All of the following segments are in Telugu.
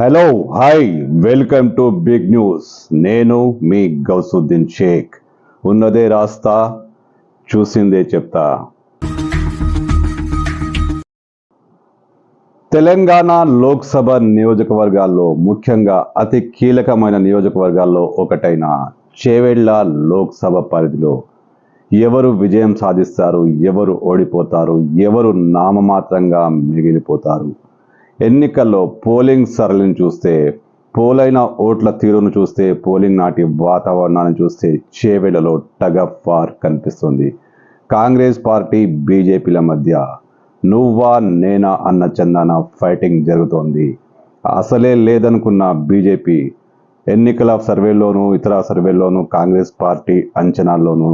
Hello hi welcome to big news. నేను మీ గౌసుద్దీన్ షేక్. ఉన్నదే రాస్తా, చూసిందే చెప్తా. తెలంగాణ లోక్సభ నియోజకవర్గాల్లో ముఖ్యంగా అతి కీలకమైన నియోజకవర్గాల్లో ఒకటైన చేవెళ్ల లోక్సభ పరిధిలో ఎవరు విజయం సాధిస్తారు, ఎవరు ఓడిపోతారు, ఎవరు నామమాత్రంగా మిగిలిపోతారు? ఎన్నికల్లో పోలింగ్ సరళిని చూస్తే, పోలైన ఓట్ల తీరును చూస్తే, పోలింగ్ నాటి వాతావరణాన్ని చూస్తే చేవెళ్లలో టగ్ ఆఫ్ వార్ కనిపిస్తుంది. కాంగ్రెస్ పార్టీ బీజేపీల మధ్య నువ్వా నేనా అన్న చందాన ఫైటింగ్ జరుగుతోంది. అసలే లేదనుకున్న బీజేపీ ఎన్నికల సర్వేల్లోనూ ఇతర సర్వేల్లోనూ కాంగ్రెస్ పార్టీ అంచనాల్లోనూ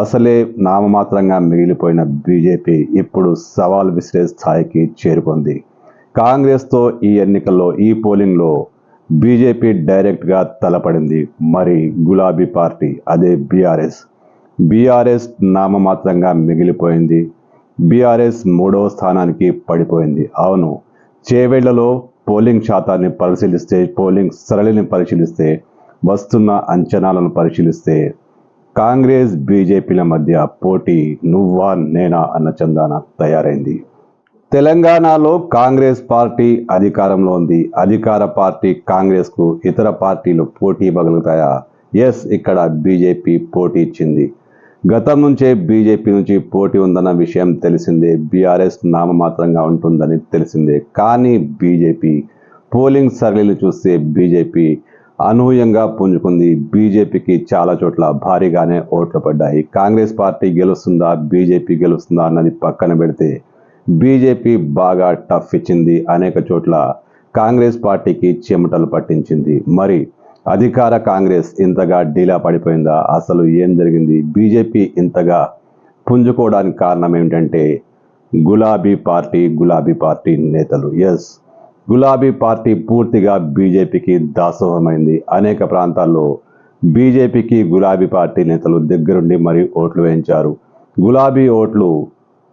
అసలే నామమాత్రంగా మిగిలిపోయిన బీజేపీ ఇప్పుడు సవాల్ విసిరే స్థాయికి చేరుకుంది. కాంగ్రెస్తో ఈ ఎన్నికల్లో ఈ పోలింగ్లో బీజేపీ డైరెక్ట్గా తలపడింది. మరి గులాబీ పార్టీ అదే బీఆర్ఎస్ నామమాత్రంగా మిగిలిపోయింది. బీఆర్ఎస్ 3వ స్థానానికి పడిపోయింది. అవును, చేవెళ్లలో పోలింగ్ శాతాన్ని పరిశీలిస్తే, పోలింగ్ సరళిని పరిశీలిస్తే, వస్తున్న అంచనాలను పరిశీలిస్తే కాంగ్రెస్ బీజేపీల మధ్య పోటీ నువ్వా నేనా అన్న చందాన తయారైంది. తెలంగాణలో కాంగ్రెస్ పార్టీ అధికారంలో ఉంది. అధికార పార్టీ కాంగ్రెస్కు ఇతర పార్టీలు పోటీ ఇవ్వగలుగుతాయా? ఎస్, ఇక్కడ బీజేపీ పోటీ ఇచ్చింది. గతం నుంచే బీజేపీ నుంచి పోటీ ఉందన్న విషయం తెలిసిందే. బీఆర్ఎస్ నామమాత్రంగా ఉంటుందని తెలిసిందే. కానీ బీజేపీ పోలింగ్ సరళిని చూస్తే బీజేపీ అనూహ్యంగా పుంజుకుంది. బీజేపీకి చాలా చోట్ల భారీగానే ఓట్లు పడ్డాయి. కాంగ్రెస్ పార్టీ గెలుస్తుందా, బీజేపీ గెలుస్తుందా అన్నది పక్కన పెడితే బీజేపీ బాగా టఫ్ ఇచ్చింది. అనేక చోట్ల కాంగ్రెస్ పార్టీకి చెమటలు పట్టించింది. మరి అధికార కాంగ్రెస్ ఇంతగా డీలా పడిపోయిందా? అసలు ఏం జరిగింది? బీజేపీ ఇంతగా పుంజుకోవడానికి కారణం ఏమిటంటే గులాబీ పార్టీ నేతలు. ఎస్, గులాబీ పార్టీ పూర్తిగా బీజేపీకి దాసోహమైంది. అనేక ప్రాంతాల్లో బీజేపీకి గులాబీ పార్టీ నేతలు దగ్గరుండి మరి ఓట్లు వేయించారు. గులాబీ ఓట్లు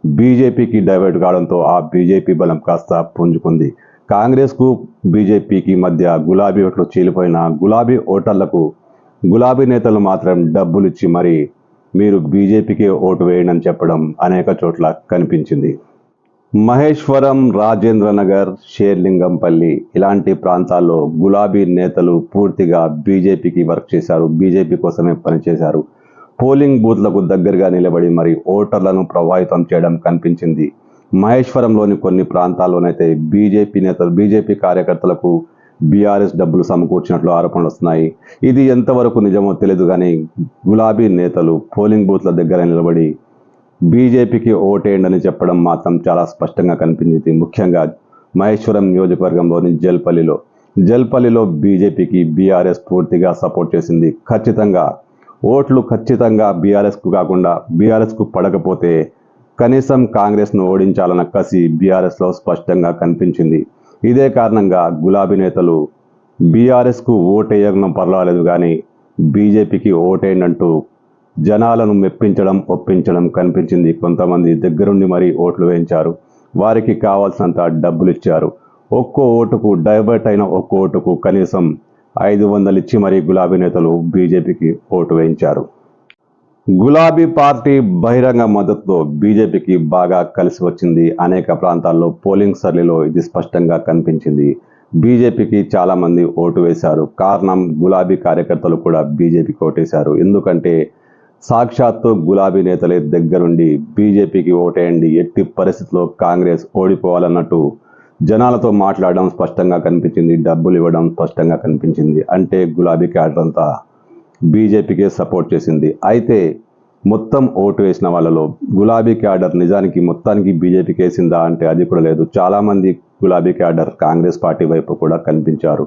బీజేపీకి డైవర్ట్ కావడంతో ఆ బీజేపీ బలం కాస్త పుంజుకుంది. కాంగ్రెస్కు బీజేపీకి మధ్య గులాబీ ఓట్లు చీలిపోయిన గులాబీ ఓటర్లకు గులాబీ నేతలు మాత్రం డబ్బులు ఇచ్చి మరి మీరు బీజేపీకి ఓటు వేయండి అని చెప్పడం అనేక చోట్ల కనిపించింది. మహేశ్వరం, రాజేంద్రనగర్, షేర్లింగంపల్లి ఇలాంటి ప్రాంతాల్లో గులాబీ నేతలు పూర్తిగా బీజేపీకి వర్క్ చేశారు. బీజేపీ కోసమే పనిచేశారు. పోలింగ్ బూత్లకు దగ్గరగా నిలబడి మరి ఓటర్లను ప్రభావితం చేయడం కనిపించింది. మహేశ్వరంలోని కొన్ని ప్రాంతాల్లోనైతే బీజేపీ కార్యకర్తలకు బీఆర్ఎస్ డబ్బులు సమకూర్చినట్లు ఆరోపణలు వస్తున్నాయి. ఇది ఎంతవరకు నిజమో తెలియదు, కానీ గులాబీ నేతలు పోలింగ్ బూత్ల దగ్గర నిలబడి బీజేపీకి ఓటేయండి అని చెప్పడం మాత్రం చాలా స్పష్టంగా కనిపించింది. ముఖ్యంగా మహేశ్వరం నియోజకవర్గంలోని జల్పల్లిలో బీజేపీకి బీఆర్ఎస్ పూర్తిగా సపోర్ట్ చేసింది. ఓట్లు ఖచ్చితంగా బీఆర్ఎస్కు కాకుండా బీఆర్ఎస్కు పడకపోతే కనీసం కాంగ్రెస్ను ఓడించాలన్న కసి బీఆర్ఎస్లో స్పష్టంగా కనిపించింది. ఇదే కారణంగా గులాబీ నేతలు బీఆర్ఎస్కు ఓటేయడం పర్వాలేదు కానీ బీజేపీకి ఓటేయండి అంటూ జనాలను ఒప్పించడం కనిపించింది. కొంతమంది దగ్గరుండి మరీ ఓట్లు వేయించారు. వారికి కావాల్సినంత డబ్బులు ఇచ్చారు. ఒక్కో ఓటుకు డైవర్ట్ అయిన ఒక్కో ఓటుకు కనీసం 500 ఇచ్చి మరీ గులాబీ నేతలు బీజేపీకి ఓటు వేయించారు. గులాబీ పార్టీ బహిరంగ మద్దతుతో బీజేపీకి బాగా కలిసి వచ్చింది. అనేక ప్రాంతాల్లో పోలింగ్ సరళిలో ఇది స్పష్టంగా కనిపించింది. బీజేపీకి చాలామంది ఓటు వేశారు. కారణం గులాబీ కార్యకర్తలు కూడా బీజేపీకి ఓటేశారు. ఎందుకంటే సాక్షాత్తు గులాబీ నేతలే దగ్గరుండి బీజేపీకి ఓటేయండి, ఎట్టి పరిస్థితుల్లో కాంగ్రెస్ ఓడిపోవాలన్నట్టు జనాలతో మాట్లాడడం స్పష్టంగా కనిపించింది. డబ్బులు ఇవ్వడం స్పష్టంగా కనిపించింది. అంటే గులాబీ క్యాడర్ అంతా బీజేపీకే సపోర్ట్ చేసింది. అయితే మొత్తం ఓటు వేసిన వాళ్ళలో గులాబీ క్యాడర్ నిజానికి మొత్తానికి బీజేపీకి వేసిందా అంటే అది కూడా లేదు. చాలామంది గులాబీ క్యాడర్ కాంగ్రెస్ పార్టీ వైపు కూడా కనిపించారు.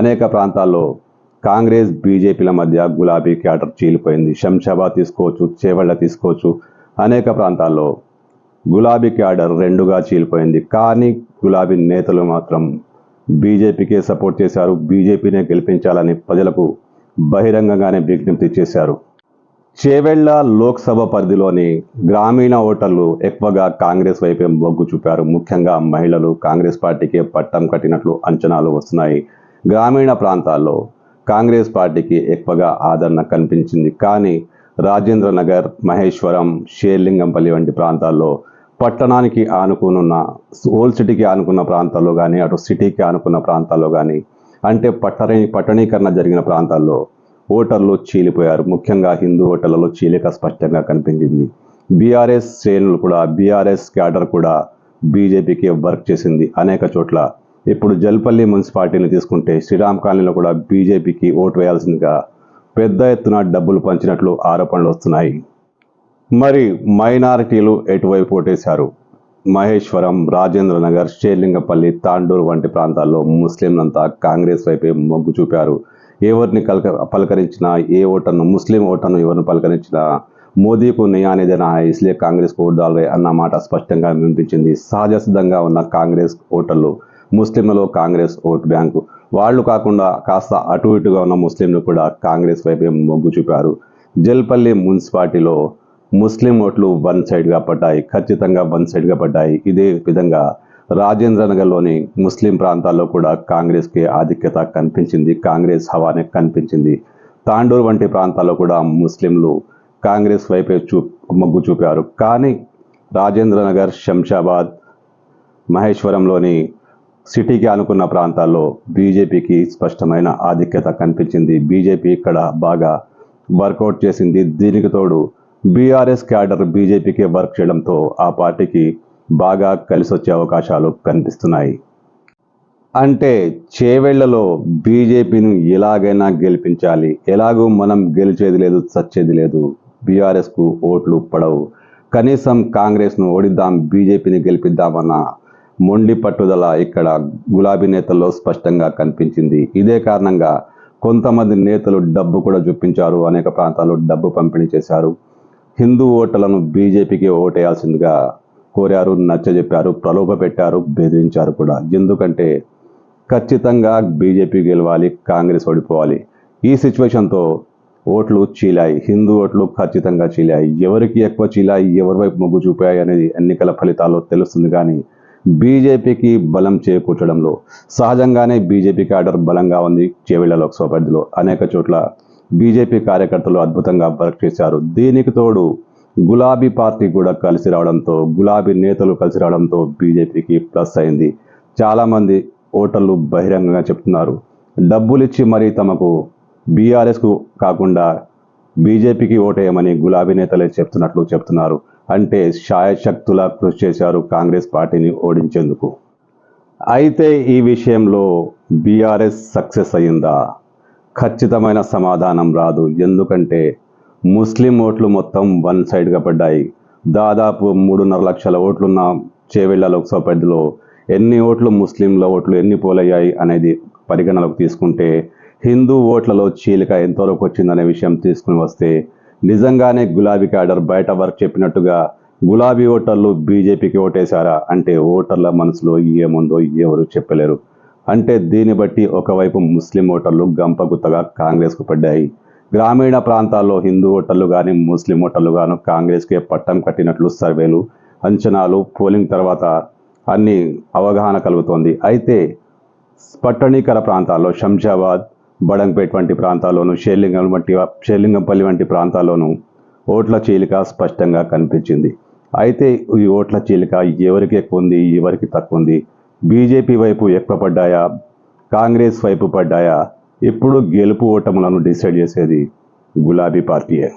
అనేక ప్రాంతాల్లో కాంగ్రెస్ బీజేపీల మధ్య గులాబీ క్యాడర్ చీలిపోయింది. శంషాబాద్ తీసుకోవచ్చు, చేవెళ్ల తీసుకోవచ్చు. అనేక ప్రాంతాల్లో గులాబీ క్యాడర్ రెండుగా చీలిపోయింది. కానీ గులాబీ నేతలు మాత్రం బీజేపీకే సపోర్ట్ చేశారు. బీజేపీనే గెలిపించాలని ప్రజలకు బహిరంగంగానే విజ్ఞప్తి చేశారు. చేవెళ్ల లోక్సభ పరిధిలోని గ్రామీణ ఓటర్లు ఎక్కువగా కాంగ్రెస్ వైపే మొగ్గు చూపారు. ముఖ్యంగా మహిళలు కాంగ్రెస్ పార్టీకి పట్టం కట్టినట్లు అంచనాలు వస్తున్నాయి. గ్రామీణ ప్రాంతాల్లో కాంగ్రెస్ పార్టీకి ఎక్కువగా ఆదరణ కనిపించింది. కానీ రాజేంద్ర నగర్, మహేశ్వరం, షేర్లింగంపల్లి వంటి ప్రాంతాల్లో పట్టణానికి ఆనుకున్న ఓల్డ్ సిటీకి ఆనుకున్న ప్రాంతాల్లో కానీ, అటు సిటీకి ఆనుకున్న ప్రాంతాల్లో కానీ, అంటే పట్టణీకరణ జరిగిన ప్రాంతాల్లో ఓటర్లు చీలిపోయారు. ముఖ్యంగా హిందూ ఓటర్లలో చీలిక స్పష్టంగా కనిపించింది. బీఆర్ఎస్ శ్రేణులు కూడా, బీఆర్ఎస్ క్యాడర్ కూడా బీజేపీకి వర్క్ చేసింది అనేక చోట్ల. ఇప్పుడు జల్పల్లి మున్సిపాలిటీని తీసుకుంటే శ్రీరామ్ కాలనీలో కూడా బీజేపీకి ఓటు వేయాల్సిందిగా పెద్ద ఎత్తున డబ్బులు పంచినట్లు ఆరోపణలు వస్తున్నాయి. మరి మైనారిటీలు ఎటువైపు ఓటేశారు? మహేశ్వరం, రాజేంద్ర నగర్, షేర్లింగపల్లి, తాండూరు వంటి ప్రాంతాల్లో ముస్లింలంతా కాంగ్రెస్ వైపే మొగ్గు చూపారు. ఎవరిని పలకరించినా, ఏ ఓటర్ను, ముస్లిం ఓటర్ను ఎవరిని పలకరించినా మోదీకు నయానే దేనా హై, ఇస్లియే కాంగ్రెస్ కు ఓటు డాల్ రహే అన్న మాట స్పష్టంగా వినిపించింది. సహజ సిద్ధంగా ఉన్న కాంగ్రెస్ ఓటర్లు, ముస్లింలలో కాంగ్రెస్ ఓటు బ్యాంకు, వాళ్ళు కాకుండా కాస్త అటు ఇటుగా ఉన్న ముస్లింలు కూడా కాంగ్రెస్ వైపే మొగ్గు చూపారు. జల్పల్లి మున్సిపాలిటీలో ముస్లిం ఓట్లు వన్ సైడ్గా పడ్డాయి, ఖచ్చితంగా వన్ సైడ్గా పడ్డాయి. ఇదే విధంగా రాజేంద్ర నగర్లోని ముస్లిం ప్రాంతాల్లో కూడా కాంగ్రెస్కి ఆధిక్యత కనిపించింది, కాంగ్రెస్ హవానే కనిపించింది. తాండూరు వంటి ప్రాంతాల్లో కూడా ముస్లింలు కాంగ్రెస్ వైపే మొగ్గు చూపారు. కానీ రాజేంద్ర నగర్, శంషాబాద్, మహేశ్వరంలోని సిటీకి అనుకున్న ప్రాంతాల్లో బీజేపీకి స్పష్టమైన ఆధిక్యత కనిపించింది. బీజేపీ ఇక్కడ బాగా వర్కౌట్ చేసింది. దీనికి తోడు బీఆర్ఎస్ క్యాడర్ బీజేపీకి వర్క్ చేయడంతో ఆ పార్టీకి బాగా కలిసి వచ్చే అవకాశాలు కనిపిస్తున్నాయి. అంటే చేవెళ్లలో బీజేపీని ఎలాగైనా గెలిపించాలి, ఎలాగూ మనం గెలిచేది లేదు, చచ్చేది లేదు, బీఆర్ఎస్కు ఓట్లు పడవు, కనీసం కాంగ్రెస్ను ఓడిద్దాం, బీజేపీని గెలిపిద్దామన్న మొండి పట్టుదల ఇక్కడ గులాబీ నేతల్లో స్పష్టంగా కనిపించింది. ఇదే కారణంగా కొంతమంది నేతలు డబ్బు కూడా చూపించారు, అనేక ప్రాంతాల్లో డబ్బు పంపిణీ చేశారు. హిందూ ఓటర్లను బీజేపీకి ఓటేయాల్సిందిగా కోరారు, నచ్చజెప్పారు, ప్రలోభ పెట్టారు, బెదిరించారు కూడా. ఎందుకంటే ఖచ్చితంగా బీజేపీ గెలవాలి, కాంగ్రెస్ ఓడిపోవాలి. ఈ సిచ్యువేషన్తో ఓట్లు చీలాయి, హిందూ ఓట్లు ఖచ్చితంగా చీలాయి. ఎవరికి ఎక్కువ చీలాయి, ఎవరి వైపు మొగ్గు చూపాయి అనేది ఎన్నికల ఫలితాల్లో తెలుస్తుంది. కానీ బీజేపీకి బలం చేకూర్చడంలో సహజంగానే బీజేపీ క్యాడర్ బలంగా ఉంది. చేవెళ్ల లోక్సభ పరిధిలో అనేక చోట్ల బీజేపీ కార్యకర్తలు అద్భుతంగా వర్క్ చేశారు. దీనికి తోడు గులాబీ పార్టీ కూడా కలిసి రావడంతో, గులాబీ నేతలు కలిసి రావడంతో బీజేపీకి ప్లస్ అయింది. చాలామంది ఓటర్లు బహిరంగంగా చెప్తున్నారు, డబ్బులిచ్చి మరీ తమకు బీఆర్ఎస్కు కాకుండా బీజేపీకి ఓటేయమని గులాబీ నేతలే చెప్తున్నారు. అంటే శాయశక్తులా కృషి చేశారు కాంగ్రెస్ పార్టీని ఓడించేందుకు. అయితే ఈ విషయంలో బీఆర్ఎస్ సక్సెస్ అయ్యిందా? ఖచ్చితమైన సమాధానం రాదు. ఎందుకంటే ముస్లిం ఓట్లు మొత్తం వన్ సైడ్గా పడ్డాయి. దాదాపు 3.5 లక్షల ఓట్లున్న చేవెళ్ల లోక్సభ పరిధిలో ఎన్ని ఓట్లు ముస్లింల ఓట్లు ఎన్ని పోలయ్యాయి అనేది పరిగణలోకి తీసుకుంటే, హిందూ ఓట్లలో చీలిక ఎంతవరకు వచ్చిందనే విషయం తీసుకుని వస్తే, నిజంగానే గులాబీ క్యాడర్ బయట వర్క్ చెప్పినట్టుగా గులాబీ ఓటర్లు బీజేపీకి ఓటేశారా అంటే ఓటర్ల మనసులో ఏముందో ఎవరు చెప్పలేరు. అంటే దీన్ని బట్టి ఒకవైపు ముస్లిం ఓటర్లు గంపగుత్తగా కాంగ్రెస్కు పడ్డాయి. గ్రామీణ ప్రాంతాల్లో హిందూ ఓటర్లు కానీ, ముస్లిం ఓటర్లు గాను కాంగ్రెస్కే పట్టం కట్టినట్లు సర్వేలు, అంచనాలు, పోలింగ్ తర్వాత అన్ని అవగాహన కలుగుతోంది. అయితే పట్టణీకర ప్రాంతాల్లో శంషాబాద్, బడంగ్పేట్ వంటి ప్రాంతాల్లోనూ, షేర్లింగంపల్లి వంటి ప్రాంతాల్లోనూ ఓట్ల చీలిక స్పష్టంగా కనిపించింది. అయితే ఈ ఓట్ల చీలిక ఎవరికి ఎక్కువ ఉంది, ఎవరికి తక్కువ ఉంది, బీజేపీ వైపు ఎక్కువ పడ్డాయా, కాంగ్రెస్ వైపు పడ్డాయా? ఇప్పుడు గెలుపు ఓటములను డిసైడ్ చేసేది గులాబీ పార్టీయే.